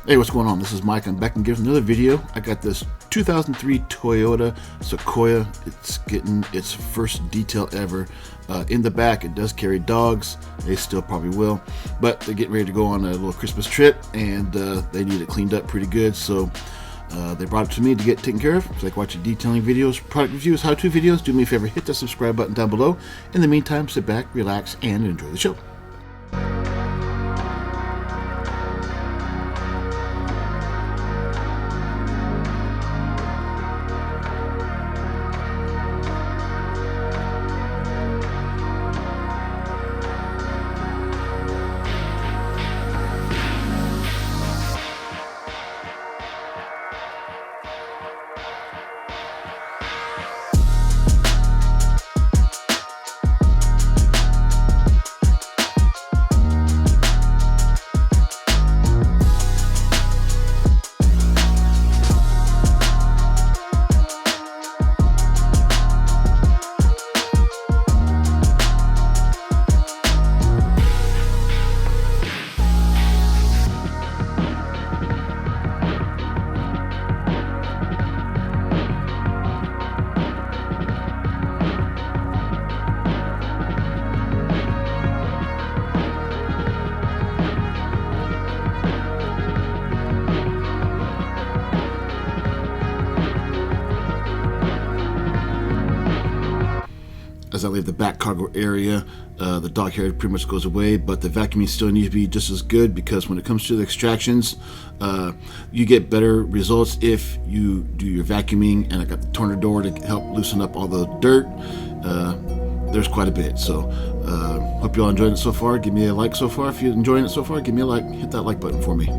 Hey, what's going on? This is Mike. I'm back and giving another video. I got this 2003 Toyota Sequoia. It's getting its first detail ever. In the back, it does carry dogs. They still probably will, but they're getting ready to go on a little Christmas trip, and they need it cleaned up pretty good. So they brought it to me to get taken care of. If you like watching detailing videos, product reviews, how-to videos, do me a favor, hit that subscribe button down below. In the meantime, sit back, relax, and enjoy the show. As I leave the back cargo area, the dog hair pretty much goes away, but the vacuuming still needs to be just as good, because when it comes to the extractions, you get better results if you do your vacuuming. And I got the tornador to help loosen up all the dirt. There's quite a bit. So hope you all enjoyed it so far. Give me a like so far. If you're enjoying it so far, give me a like. Hit that like button for me.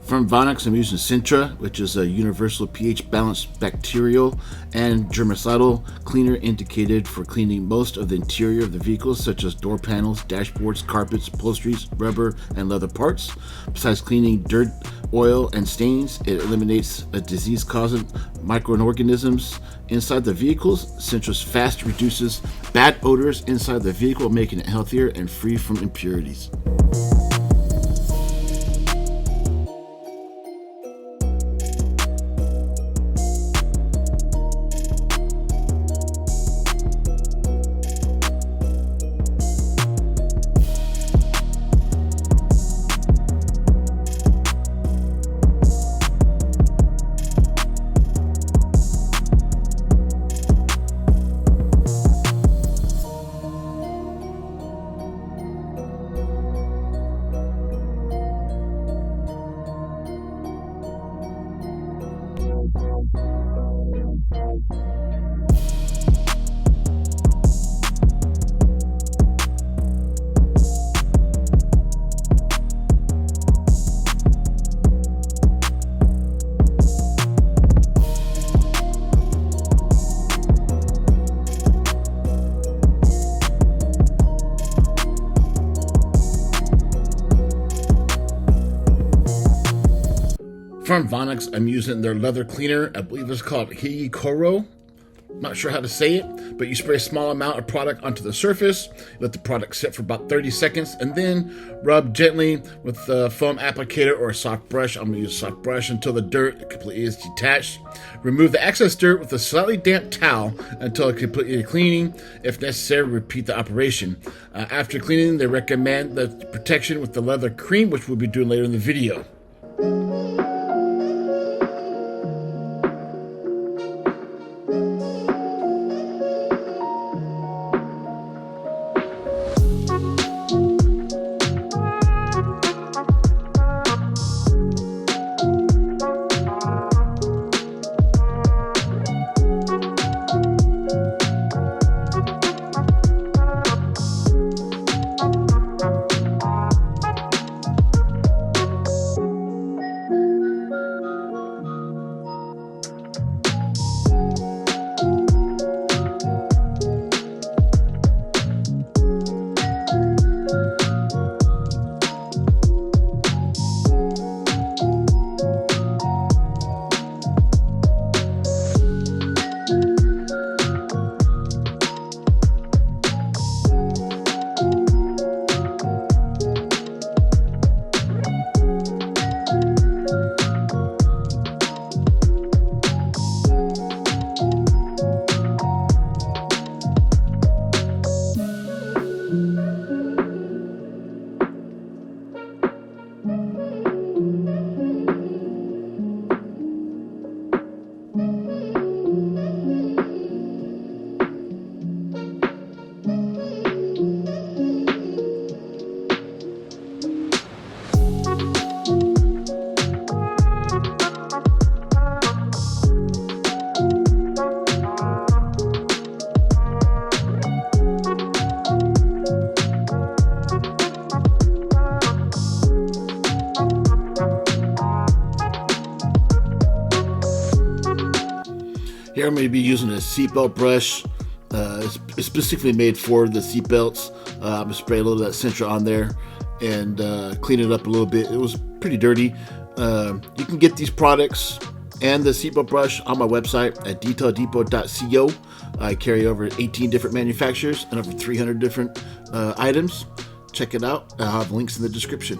From Vonixx, I'm using Sintra, which is a universal pH balanced bacterial and germicidal cleaner indicated for cleaning most of the interior of the vehicles, such as door panels, dashboards, carpets, upholsteries, rubber, and leather parts. Besides cleaning dirt, oil, and stains, it eliminates disease-causing microorganisms inside the vehicles. Sintra's fast reduces bad odors inside the vehicle, making it healthier and free from impurities. From Vonixx, I'm using their leather cleaner. I believe it's called Higicouro. Not sure how to say it, but you spray a small amount of product onto the surface, let the product sit for about 30 seconds, and then rub gently with the foam applicator or a soft brush. I'm going to use a soft brush until the dirt completely is detached. Remove the excess dirt with a slightly damp towel until it's completely cleaning. If necessary, repeat the operation. After cleaning, they recommend the protection with the leather cream, which we'll be doing later in the video. Here I'm going to be using a seatbelt brush. It's specifically made for the seatbelts. I'm going to spray a little of that Sintra on there and clean it up a little bit. It was pretty dirty. You can get these products and the seatbelt brush on my website at detaildepot.co. I carry over 18 different manufacturers and over 300 different items. Check it out. I'll have links in the description.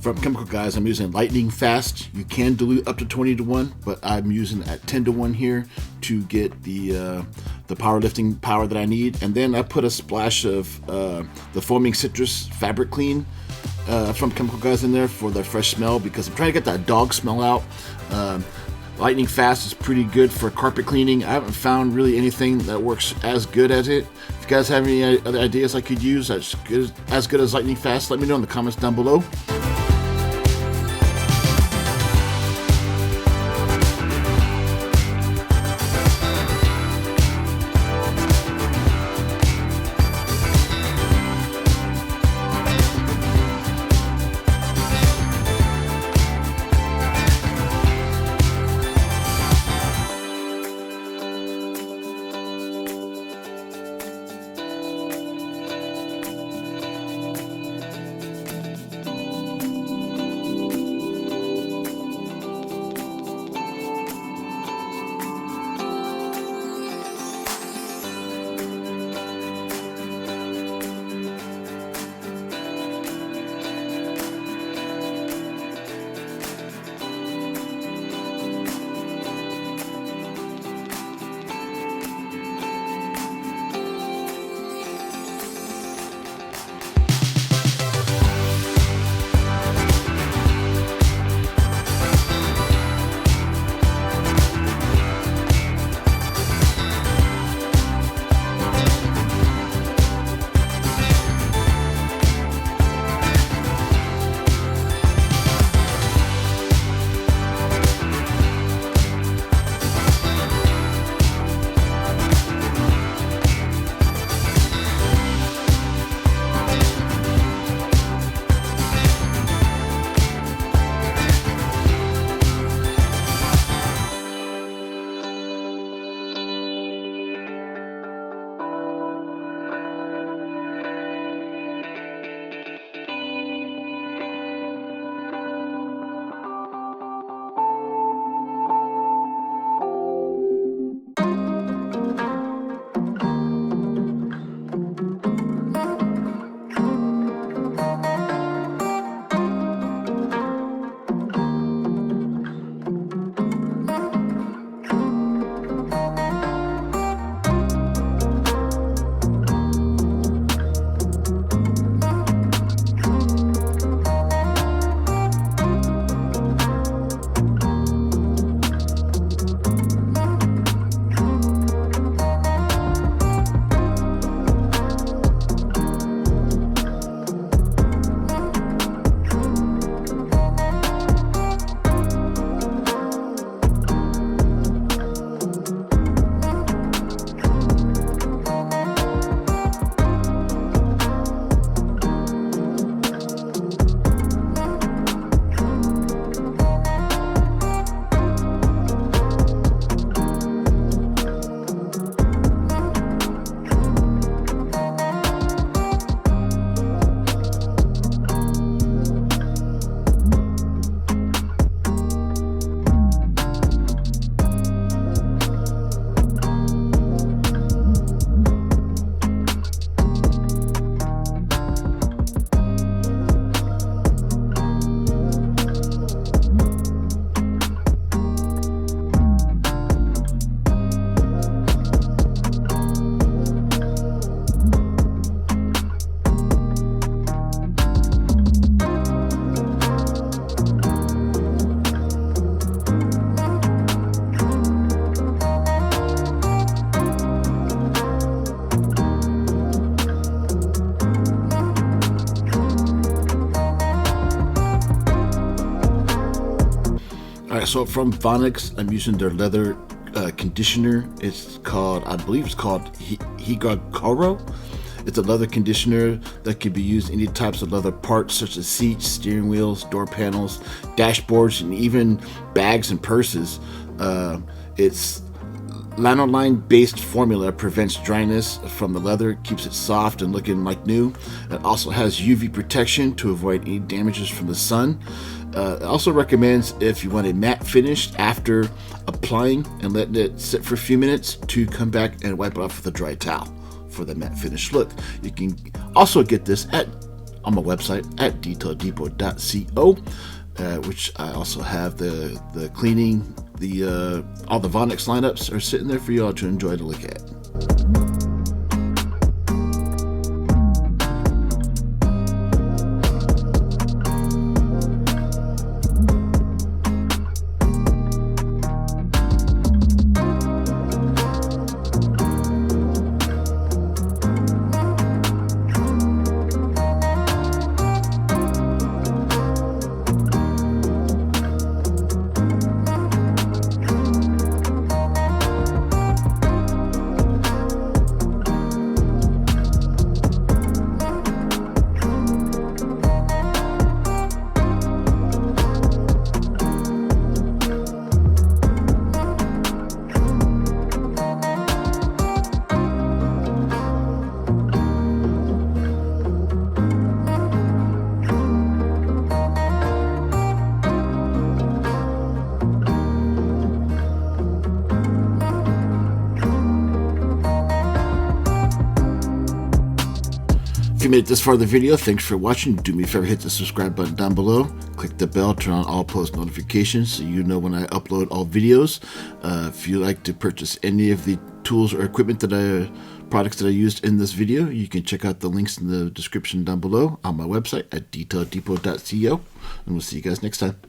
From Chemical Guys, I'm using lightning fast. You can dilute up to 20-1, but I'm using at 10-1 here to get the powerlifting power that I need. And then I put a splash of the foaming citrus fabric clean from Chemical Guys in there for the fresh smell, because I'm trying to get that dog smell out. Lightning fast is pretty good for carpet cleaning. I haven't found really anything that works as good as it. If you guys have any other ideas I could use as good as lightning fast, let me know in the comments down below. Alright, so from Vonixx, I'm using their leather conditioner. It's called, I believe it's called Higicouro. It's a leather conditioner that can be used in any types of leather parts such as seats, steering wheels, door panels, dashboards, and even bags and purses. It's lanolin based formula, prevents dryness from the leather, keeps it soft and looking like new. It also has UV protection to avoid any damages from the sun. It also recommends, if you want a matte finish after applying and letting it sit for a few minutes, to come back and wipe it off with a dry towel for the matte finish look. You can also get this at on my website at detailedepot.co, which I also have the cleaning, all the Vonixx lineups are sitting there for you all to enjoy to look at. If you made it this far in the video, thanks for watching. Do me a favor, hit the subscribe button down below. Click the bell, turn on all post notifications so you know when I upload all videos. If you like to purchase any of the tools or equipment products that I used in this video, you can check out the links in the description down below on my website at detailedepot.co. And we'll see you guys next time.